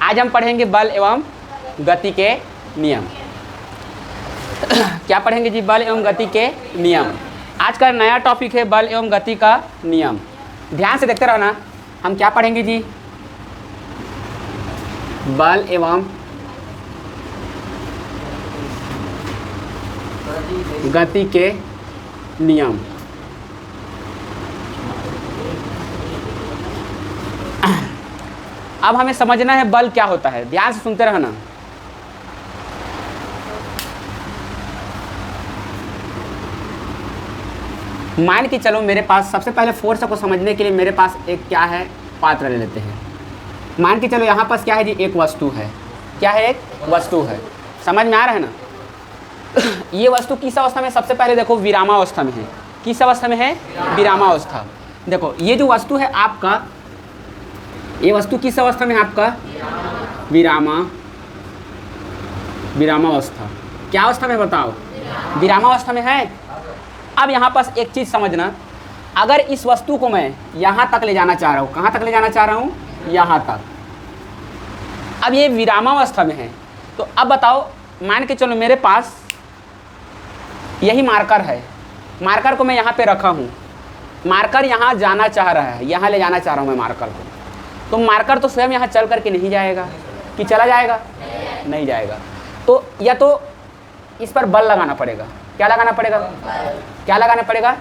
आज हम पढ़ेंगे बल एवं गति के नियम। क्या पढ़ेंगे जी? बल एवं गति के नियम। आज का नया टॉपिक है बल एवं गति का नियम। ध्यान से देखते रहना। हम क्या पढ़ेंगे जी? बल एवं गति के नियम। अब हमें समझना है बल क्या होता है। ध्यान से सुनते रहना। मान के चलो मेरे पास, सबसे पहले फोर्स को समझने के लिए मेरे पास एक क्या है, पात्र ले लेते हैं। मान के चलो यहाँ पास क्या है जी? एक वस्तु है। क्या है? एक वस्तु है। समझ में आ रहा है ना? ये वस्तु किस अवस्था में? सबसे पहले देखो विरामावस्था में है। किस अवस्था में है? विरामावस्था। देखो ये जो वस्तु है आपका, ये वस्तु किस अवस्था में है आपका? विरामावस्था। क्या अवस्था में बताओ? विरामावस्था में है। अब यहाँ पास एक चीज़ समझना, अगर इस वस्तु को मैं यहाँ तक ले जाना चाह रहा हूँ, कहाँ तक ले जाना चाह रहा हूँ? यहाँ तक। अब ये विरामावस्था में है, तो अब बताओ, मान के चलो मेरे पास यही मार्कर है। मार्कर को मैं यहाँ पे रखा हूँ। मार्कर यहाँ जाना चाह रहा है, यहाँ ले जाना चाह रहा हूँ मैं मार्कर को। तो मार्कर तो स्वयं यहाँ चल करके नहीं जाएगा कि चला जाएगा? नहीं जाएगा। तो या तो इस पर बल लगाना पड़ेगा। क्या लगाना पड़ेगा? क्या लगाना पड़ेगा?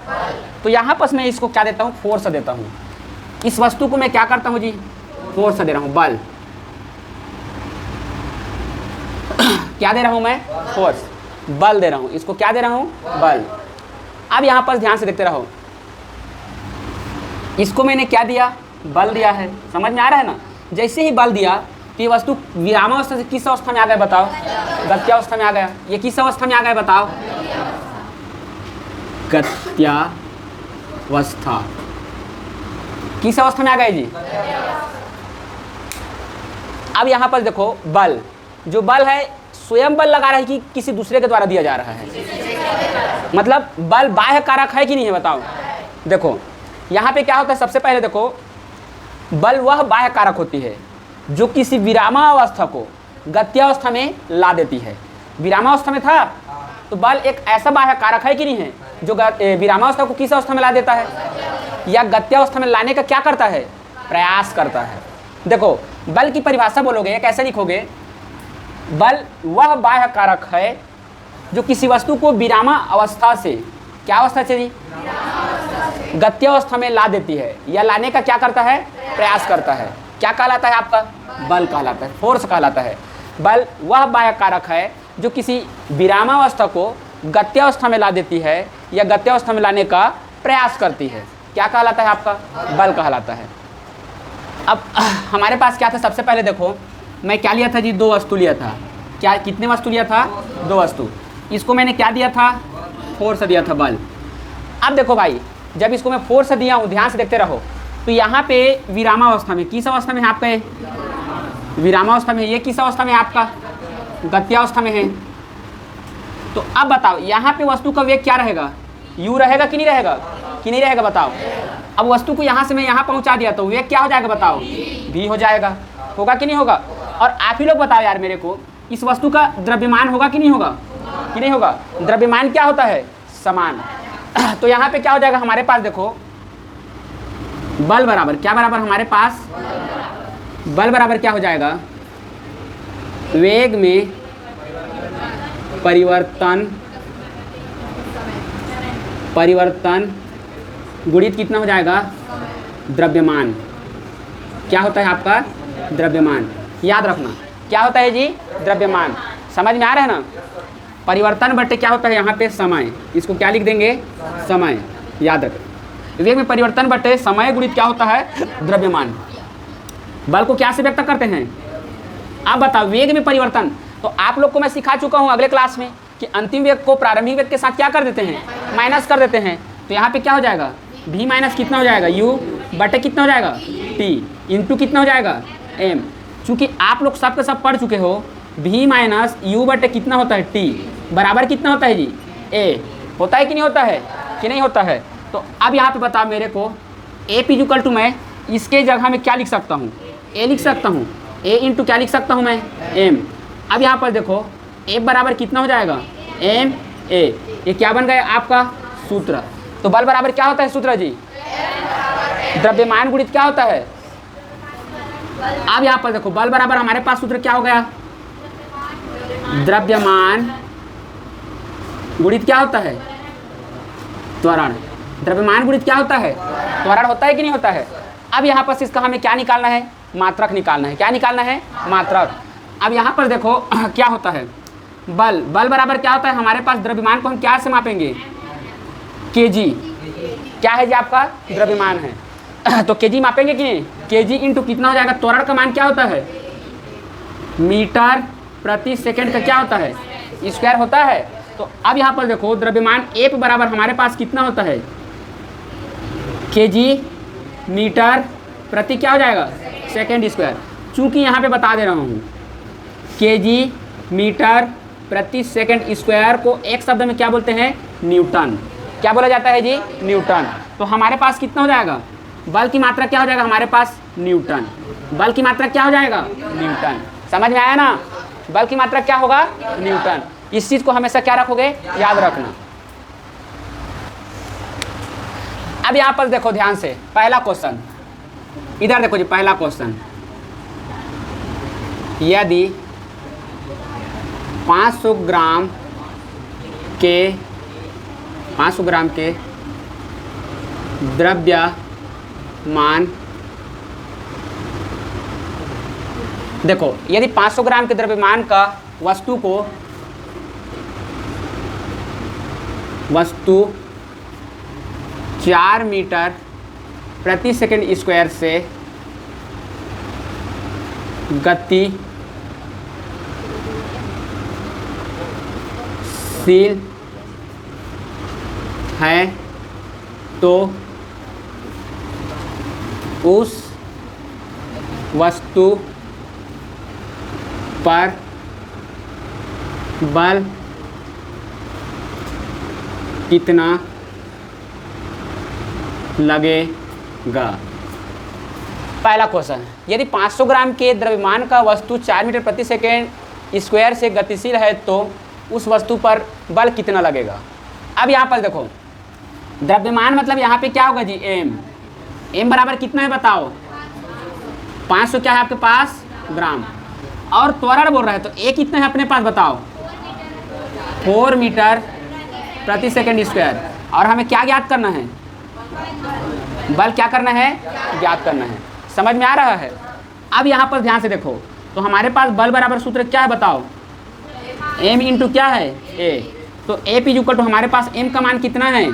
तो यहाँ पर मैं इसको क्या देता हूँ? फोर्स देता हूँ। इस वस्तु को मैं क्या करता हूँ जी? फोर्स दे रहा हूँ, बल। क्या दे रहा हूँ मैं? फोर्स, बल दे रहा हूँ। इसको क्या दे रहा हूँ? बल। अब यहाँ पर ध्यान से देखते रहो। इसको मैंने क्या दिया? बल दिया है। समझ में आ रहा है ना? जैसे ही बल दिया तो ये वस्तु विरामावस्था से किस अवस्था में आ गया बताओ? गत्यावस्था में आ गया। ये किस अवस्था में आ गया बताओ? गत्यावस्था। किस अवस्था में आ गए जी? अब यहाँ पर देखो बल, जो बल है स्वयं बल लगा रहा है कि किसी दूसरे के द्वारा दिया जा रहा है? मतलब बल बाह्य कारक है कि नहीं है बताओ? देखो यहाँ पे क्या होता है, सबसे पहले देखो, बल वह बाह्य कारक होती है जो किसी विरामावस्था को गत्यावस्था में ला देती है। विरामावस्था में था तो बल एक ऐसा बाह्य कारक है कि नहीं है जो विरामावस्था को किस अवस्था में ला देता है या गत्यावस्था में लाने का क्या करता है? प्रयास करता है। देखो बल की परिभाषा बोलोगे, कैसे लिखोगे? बल वह बाह्य कारक है जो किसी वस्तु को विरामावस्था से, क्या अवस्था से जी? गत्यावस्था में ला देती है या लाने का क्या करता है? प्रयास करता है। क्या कहलाता है आपका? बल कहलाता है, फोर्स कहलाता है। बल वह बाह्य कारक है जो किसी विरामावस्था को गत्यावस्था में ला देती है या गत्यावस्था में लाने का प्रयास करती है। क्या कहलाता है आपका? बल कहलाता है। अब हमारे पास क्या था? सबसे पहले देखो मैं क्या लिया था जी? दो वस्तु लिया था। क्या, कितने वस्तु लिया था? दो वस्तु। इसको मैंने क्या दिया था? फोर्स दिया था, बल। अब देखो भाई, जब इसको मैं फोर्स दिया हूँ, ध्यान से देखते रहो, तो यहाँ पे विरामावस्था में, किस अवस्था में है आपका? विरामावस्था में। ये किस अवस्था में है आपका? गत्यावस्था में है। तो अब बताओ यहाँ पे वस्तु का वेग क्या रहेगा? u रहेगा कि नहीं रहेगा? कि नहीं रहेगा बताओ? अब वस्तु को यहाँ से मैं यहाँ पहुँचा दिया तो वेग क्या हो जाएगा बताओ? v हो जाएगा। होगा कि नहीं होगा? और आप ही लोग बताओ यार मेरे को, इस वस्तु का द्रव्यमान होगा कि नहीं होगा? कि नहीं होगा? द्रव्यमान क्या होता है? समान। तो यहाँ पे क्या हो जाएगा हमारे पास? देखो बल बराबर क्या बराबर हमारे पास? बल बराबर क्या हो जाएगा? वेग में परिवर्तन गुणित कितना हो जाएगा? द्रव्यमान। क्या होता है आपका? द्रव्यमान। याद रखना क्या होता है जी? द्रव्यमान। समझ में आ रहा है ना? परिवर्तन बटे क्या होता है यहाँ पे? समय। इसको क्या लिख देंगे? समय। याद रखें, वेग में परिवर्तन बटे समय गुणित क्या होता है? द्रव्यमान। बल को क्या से व्यक्त करते हैं? आप बताओ, वेग में परिवर्तन। तो आप लोग को मैं सिखा चुका हूँ अगले क्लास में कि अंतिम वेग को प्रारंभिक वेग के साथ क्या कर देते हैं? माइनस कर देते हैं। तो यहाँ पे क्या हो जाएगा? v माइनस कितना हो जाएगा? u बटे कितना हो जाएगा? t इंटू कितना हो जाएगा? m। चूँकि आप लोग सब के सब पढ़ चुके हो, v माइनस u बटे कितना होता है? t बराबर कितना होता है जी? a। होता है कि नहीं होता है? कि नहीं होता है? तो अब यहाँ पे बताओ मेरे को, a इक्वल टू मैं इसके जगह में क्या लिख सकता हूँ? a लिख सकता हूँ। ए इंटू क्या लिख सकता हूँ मैं, एम। अब यहाँ पर देखो ए बराबर कितना हो जाएगा, एम ए। ये क्या बन गया आपका सूत्र। तो बल बराबर क्या होता है सूत्र जी, द्रव्यमान गुणित क्या होता है। अब यहाँ पर देखो बल बराबर हमारे पास सूत्र क्या हो गया, द्रव्यमान गुणित क्या होता है, त्वरण। द्रव्यमान गुणित क्या होता है, त्वरण होता है कि नहीं होता है। अब यहाँ पर इसका हमें क्या निकालना है, मात्रक निकालना है। क्या निकालना है, मात्रक। अब यहाँ पर देखो क्या होता है, बल बराबर क्या होता है हमारे पास, द्रव्यमान को हम क्या से मापेंगे, केजी। क्या है जी आपका, द्रव्यमान है तो केजी मापेंगे कि नहीं, केजी इंटू कितना हो जाएगा, त्वरण का मान क्या होता है, मीटर प्रति सेकंड का क्या होता है, स्क्वायर होता है। तो अब यहाँ पर देखो द्रव्यमान ए बराबर हमारे पास कितना होता है, केजी मीटर प्रति क्या हो जाएगा, सेकंड स्क्वायर। चूँकि यहाँ पे बता दे रहा हूँ केजी मीटर प्रति सेकंड स्क्वायर को एक शब्द में क्या बोलते हैं, न्यूटन। क्या बोला जाता है जी, न्यूटन। तो हमारे पास कितना हो जाएगा, बल की मात्रा क्या हो जाएगा हमारे पास, न्यूटन। बल की मात्रा क्या हो जाएगा, न्यूटन। समझ में आया ना, बल की मात्रा क्या होगा, न्यूटन। इस चीज़ को हमेशा क्या रखोगे, याद रखना। अब यहाँ पर देखो ध्यान से, पहला क्वेश्चन इधर देखो जी, पहला क्वेश्चन, यदि 500 ग्राम के द्रव्यमान, देखो यदि 500 ग्राम के द्रव्यमान का वस्तु 4 मीटर प्रति सेकंड स्क्वायर से गतिशील है तो उस वस्तु पर बल कितना लगेगा। पहला क्वेश्चन, यदि 500 ग्राम के द्रव्यमान का वस्तु 4 मीटर प्रति सेकेंड स्क्वायर से गतिशील है तो उस वस्तु पर बल कितना लगेगा। अब यहाँ पर देखो द्रव्यमान मतलब यहाँ पे क्या होगा जी, एम बराबर कितना है बताओ, 500 क्या है आपके पास ग्राम, और त्वरण बोल रहा है तो ए कितना है अपने पास बताओ, 4 मीटर प्रति सेकेंड स्क्वायर। और हमें क्या ज्ञात करना है, बल क्या करना है, ज्ञात करना है। समझ में आ रहा है। अब यहाँ पर ध्यान से देखो, तो हमारे पास बल बराबर सूत्र क्या है बताओ, एम इंटू क्या है, ए। तो ए पी इक्वल टू हमारे पास एम का मान कितना है,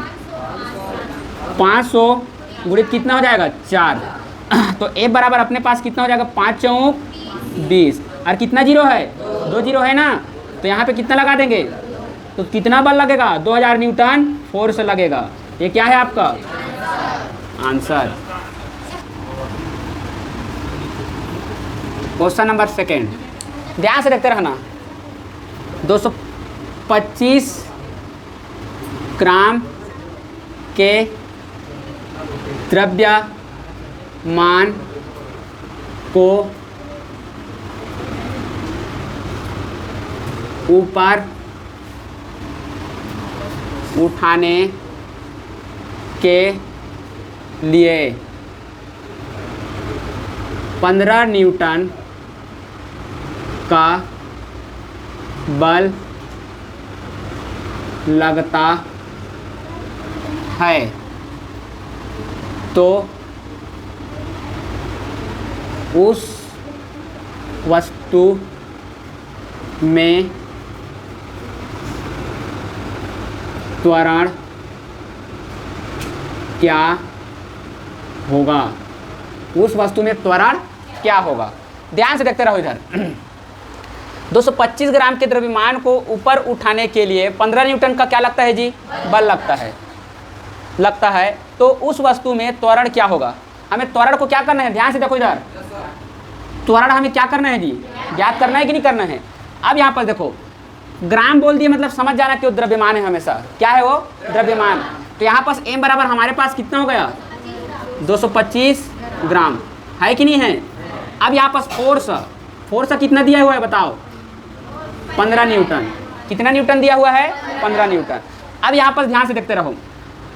500 गुणित कितना हो जाएगा, 4। तो ए बराबर अपने पास कितना हो जाएगा, 5 चौक 20, और कितना जीरो है, 2 जीरो है ना। तो यहाँ पे कितना लगा देंगे, तो कितना बल लगेगा, 2000 न्यूटन फोर्स लगेगा। ये क्या है आपका आंसर। क्वेश्चन नंबर सेकेंड, ध्यान से देखते रहना। 225 ग्राम के द्रव्यमान को ऊपर उठाने के लिए 15 न्यूटन का बल लगता है तो उस वस्तु में त्वरण क्या होगा, उस वस्तु में त्वरण क्या होगा। ध्यान से देखते रहो इधर। 225 ग्राम के द्रव्यमान को ऊपर उठाने के लिए 15 न्यूटन का क्या लगता है जी, बल लगता है तो उस वस्तु में त्वरण क्या होगा। हमें त्वरण को क्या करना है, ध्यान से देखो इधर, त्वरण हमें क्या करना है जी, ज्ञात करना है कि नहीं करना है। अब यहाँ पर देखो ग्राम बोल दिए मतलब समझ जाना कि वो द्रव्यमान है, हमेशा क्या है वो, द्रव्यमान। तो यहाँ पास m बराबर हमारे पास कितना हो गया, 225 ग्राम, है कि नहीं है। अब यहाँ पास फोर्स कितना दिया हुआ है बताओ? 15 न्यूटन। कितना न्यूटन दिया हुआ है? 15 न्यूटन। अब यहाँ पर ध्यान से देखते रहो,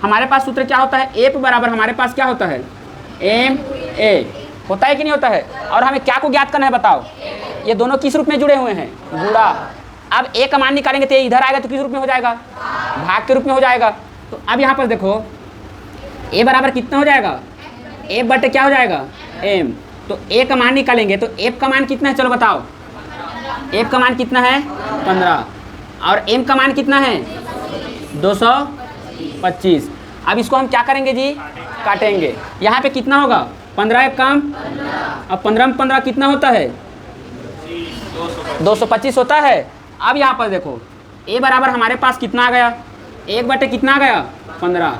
हमारे पास सूत्र क्या होता है? एफ बराबर हमारे पास क्या होता है? एम ए होता है कि नहीं होता है? और हमें क्या को ज्ञात करना है बताओ? ये दोनों किस रूप में जुड़े हुए हैं? गुणा। अब ए का मान निकालेंगे तो ये इधर आएगा तो किस रूप में हो जाएगा? भाग के रूप में हो जाएगा। तो अब यहाँ पर देखो ए बराबर कितना हो जाएगा? ए बटे क्या हो जाएगा? एम। तो ए का मान निकालेंगे तो एफ का मान कितना है? चलो बताओ, एफ का मान कितना है? 15। और एम का मान कितना है? 225। अब इसको हम क्या करेंगे जी? काटेंगे। यहाँ पे कितना होगा? 15 एक कम, अब 15 में 15 कितना होता है? 225 होता है। अब यहाँ पर देखो ए बराबर हमारे पास कितना आ गया? 1 बटे कितना आ गया? 15।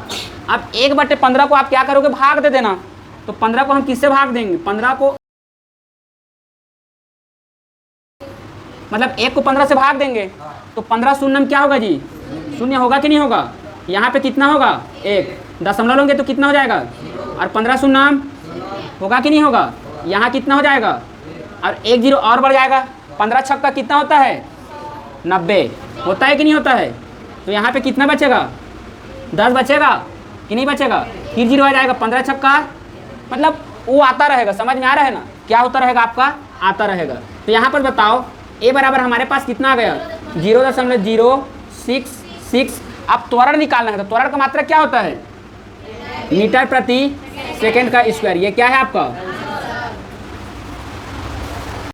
अब 1 बटे 15 को आप क्या करोगे? भाग दे देना। तो 15 को हम किससे भाग देंगे? 15 को मतलब 1 को 15 से भाग देंगे तो 15 शून्य में क्या होगा जी? शून्य होगा कि नहीं होगा? यहाँ पे कितना होगा? 1 दशमलव लोगे तो कितना हो जाएगा? और 15 शून्य होगा कि नहीं होगा? यहाँ कितना हो जाएगा? और 1 जीरो और बढ़ जाएगा। 15 छक्का कितना होता है? 90 होता है कि नहीं होता है? तो यहाँ पे कितना बचेगा? 10 बचेगा कि नहीं बचेगा? फिर जीरो आ जाएगा। 15 छक्का मतलब वो आता रहेगा। समझ में आ रहा है ना? क्या होता रहेगा आपका? आता रहेगा। तो यहाँ पर बताओ ए बराबर हमारे पास कितना आ गया? 0.066। अब त्वरण निकालना है तो त्वरण का मात्रा क्या होता है? मीटर प्रति सेकंड का स्क्वायर। ये क्या है आपका?